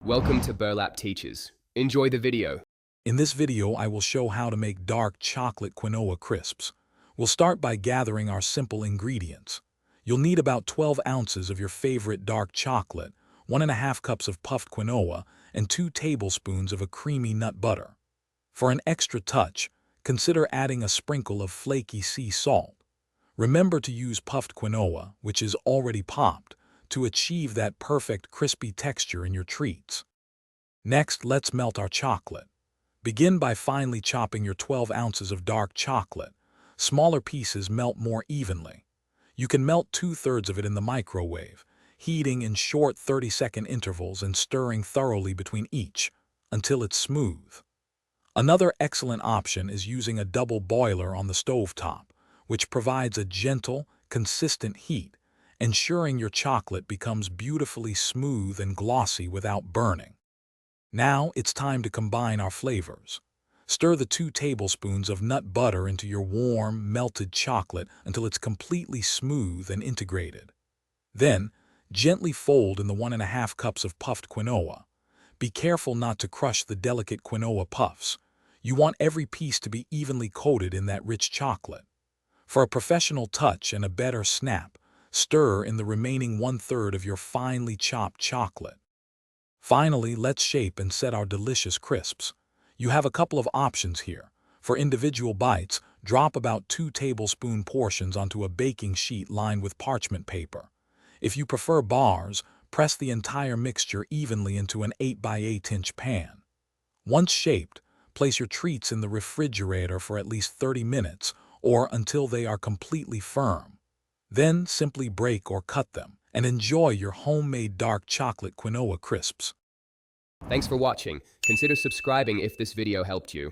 Welcome to Burlap Teachers. Enjoy the video. In this video, I will show how to make dark chocolate quinoa crisps. We'll start by gathering our simple ingredients. You'll need about 12 ounces of your favorite dark chocolate, 1.5 cups of puffed quinoa, and 2 tablespoons of a creamy nut butter. For an extra touch, consider adding a sprinkle of flaky sea salt. Remember to use puffed quinoa, which is already popped, to achieve that perfect crispy texture in your treats. Next, let's melt our chocolate. Begin by finely chopping your 12 ounces of dark chocolate. Smaller pieces melt more evenly. You can melt 2/3 of it in the microwave, heating in short 30-second intervals and stirring thoroughly between each until it's smooth. Another excellent option is using a double boiler on the stovetop, which provides a gentle, consistent heat, ensuring your chocolate becomes beautifully smooth and glossy without burning. Now it's time to combine our flavors. Stir the 2 tablespoons of nut butter into your warm, melted chocolate until it's completely smooth and integrated. Then, gently fold in the 1.5 cups of puffed quinoa. Be careful not to crush the delicate quinoa puffs. You want every piece to be evenly coated in that rich chocolate. For a professional touch and a better snap, stir in the remaining 1/3 of your finely chopped chocolate. Finally, let's shape and set our delicious crisps. You have a couple of options here. For individual bites, drop about 2 tablespoon portions onto a baking sheet lined with parchment paper. If you prefer bars, press the entire mixture evenly into an 8x8-inch pan. Once shaped, place your treats in the refrigerator for at least 30 minutes or until they are completely firm. Then simply break or cut them and enjoy your homemade dark chocolate quinoa crisps. Thanks for watching. Consider subscribing if this video helped you.